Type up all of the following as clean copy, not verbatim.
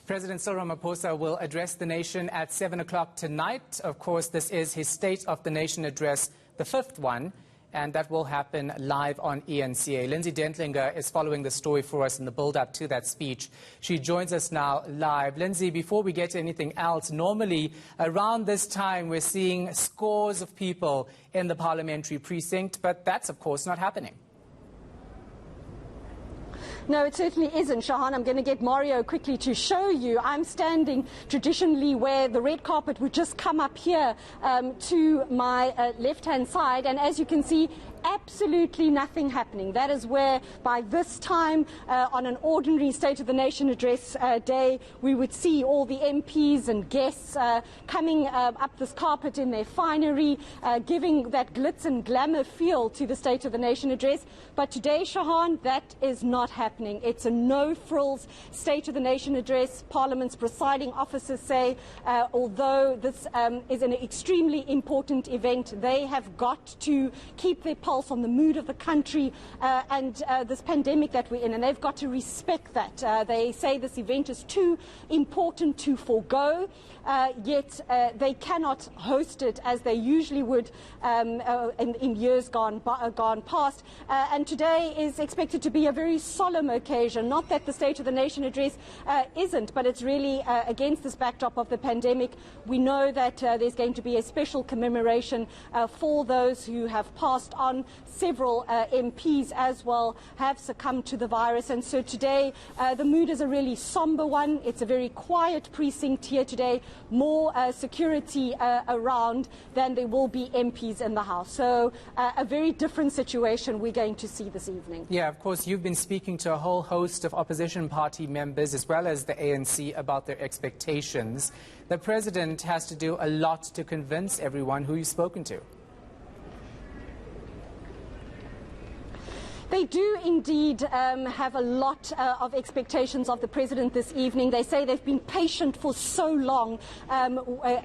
President Cyril Ramaphosa will address the nation at 7 o'clock tonight. Of course, this is his State of the Nation address, the fifth one, and that will happen live on eNCA. Lindsay Dentlinger is following the story for us in the build-up to that speech. She joins us now live. Lindsay, before we get to anything else, normally around this time we're seeing scores of people in the parliamentary precinct, but that's, of course, not happening. No, it certainly isn't, Shahan. I'm going to get Mario quickly to show you. I'm standing traditionally where the red carpet would just come up here to my left-hand side. And as you can see, absolutely nothing happening. That is where by this time on an ordinary State of the Nation address day, we would see all the MPs and guests coming up this carpet in their finery, giving that glitz and glamour feel to the State of the Nation address. But today, Shahan, that is not happening. It's a no-frills State of the Nation address. Parliament's presiding officers say, although this is an extremely important event, they have got to keep their pulse on the mood of the country and this pandemic that we're in, and they've got to respect that. They say this event is too important to forego, yet they cannot host it as they usually would in years gone past. And today is expected to be a very solemn occasion. Not that the State of the Nation address isn't, but it's really against this backdrop of the pandemic. We know that there's going to be a special commemoration for those who have passed on. Several MPs as well have succumbed to the virus, and so today the mood is a really somber one. It's a very quiet precinct here today, more security around than there will be MPs in the House. So a very different situation we're going to see this evening. Yeah, of course, you've been speaking to a whole host of opposition party members as well as the ANC about their expectations. The president has to do a lot to convince everyone who you've spoken to. They do indeed have a lot of expectations of the president this evening. They say they've been patient for so long,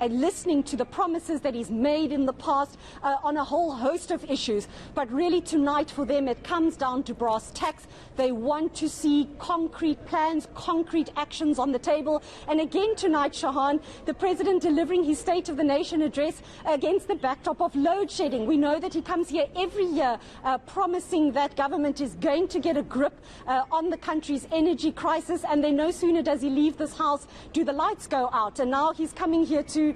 listening to the promises that he's made in the past on a whole host of issues. But really tonight for them it comes down to brass tacks. They want to see concrete plans, concrete actions on the table. And again tonight, Shahan, the president delivering his State of the Nation address against the backdrop of load shedding. We know that he comes here every year promising that government is going to get a grip on the country's energy crisis, and then no sooner does he leave this house do the lights go out. And now he's coming here to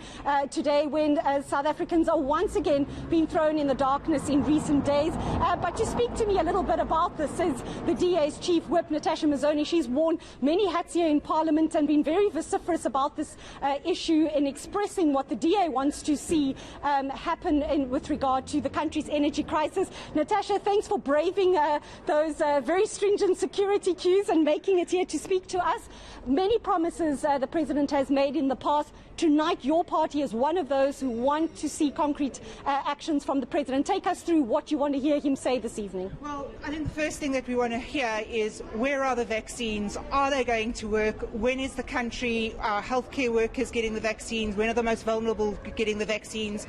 today when South Africans are once again being thrown in the darkness in recent days. But to speak to me a little bit about this is the DA's chief whip, Natasha Mazzoni. She's worn many hats here in Parliament and been very vociferous about this issue in expressing what the DA wants to see happen with regard to the country's energy crisis. Natasha, thanks for braving those very stringent security cues and making it here to speak to us. Many promises the president has made in the past. Tonight, your party is one of those who want to see concrete actions from the president. Take us through what you want to hear him say this evening. Well, I think the first thing that we want to hear is where are the vaccines? Are they going to work? When is the country, our healthcare workers getting the vaccines? When are the most vulnerable getting the vaccines?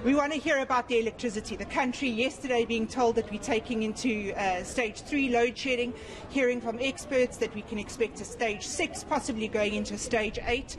We want to hear about the electricity. The country yesterday being told that we're taking into stage 3 load shedding, hearing from experts that we can expect a stage 6, possibly going into stage 8.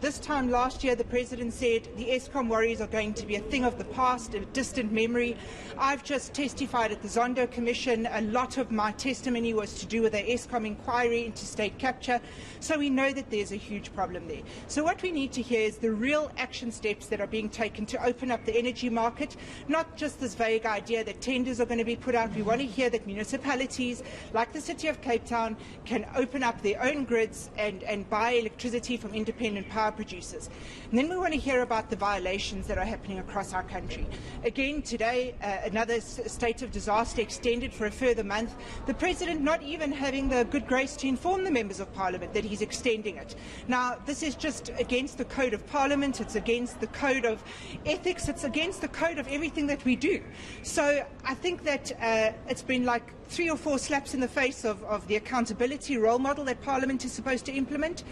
This time last year, the president said the Eskom worries are going to be a thing of the past, a distant memory. I've just testified at the Zondo Commission. A lot of my testimony was to do with the Eskom inquiry into state capture. So we know that there's a huge problem there. So what we need to hear is the real action steps that are being taken to open up the energy market, not just this vague idea that tenders are going to be put out. We want to hear that municipalities like the City of Cape Town can open up their own grids and buy electricity from independent power producers. And then we want to hear about the violations that are happening across our country. Again, today, another state of disaster extended for a further month. The president not even having the good grace to inform the members of parliament that he's extending it. Now, this is just against the code of parliament. It's against the code of ethics. It's against the code of everything that we do. So I think that it's been like 3 or 4 slaps in the face of the accountability role model that Parliament is supposed to implement.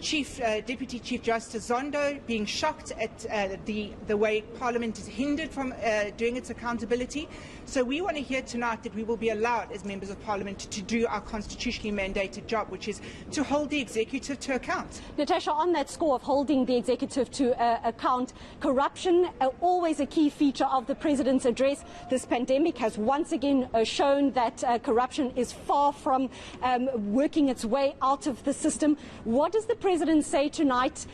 Deputy Chief Justice Zondo being shocked at the way Parliament is hindered from doing its accountability. So we want to hear tonight that we will be allowed as members of Parliament to do our constitutionally mandated job, which is to hold the executive to account. Natasha, on that score of holding the executive to account, corruption always a key feature of the President's address. This pandemic has once again shown that corruption is far from working its way out of the system. What does the President say tonight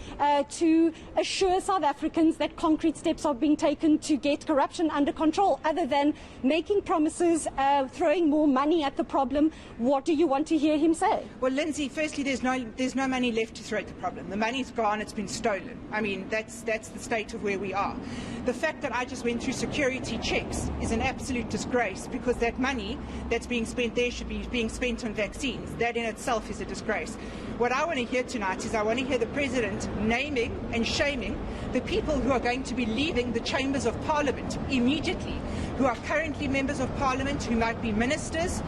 to assure South Africans that concrete steps are being taken to get corruption under control, other than making promises, throwing more money at the problem? What do you want to hear him say? Well, Lindsay, firstly, there's no money left to throw at the problem. The money's gone, it's been stolen. I mean, that's the state of where we are. The fact that I just went through security checks is an absolute disgrace, because that money that's being spent there should be being spent on vaccines. That in itself is a disgrace. What I want to hear tonight is I want to hear the President naming and shaming the people who are going to be leaving the chambers of Parliament immediately, who are currently members of Parliament, who might be ministers,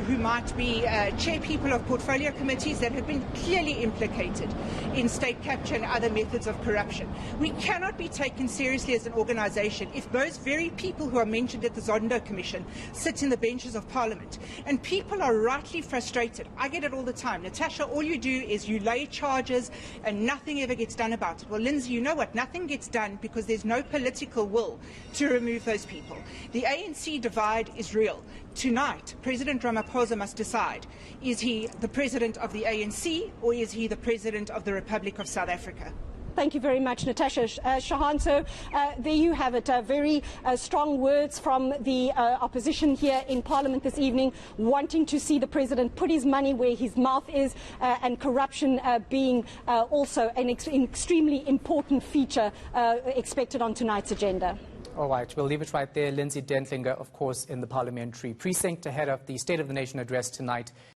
who might be chairpeople of portfolio committees that have been clearly implicated in state capture and other methods of corruption. We cannot be taken seriously as an organisation if those very people who are mentioned at the Zondo Commission sit in the benches of Parliament. And people are rightly frustrated. I get it all the time. Natasha, all you do is you lay charges and nothing ever gets done about it. Well, Lindsay, you know what? Nothing gets done because there's no political will to remove those people. The ANC divide is real. Tonight, President Ramaphosa must decide, is he the President of the ANC or is he the President of the Republic of South Africa? Thank you very much, Natasha. Shahan, so there you have it. Very strong words from the opposition here in Parliament this evening, wanting to see the President put his money where his mouth is, and corruption being also an extremely important feature expected on tonight's agenda. All right, we'll leave it right there. Lindsay Dentlinger, of course, in the parliamentary precinct ahead of the State of the Nation address tonight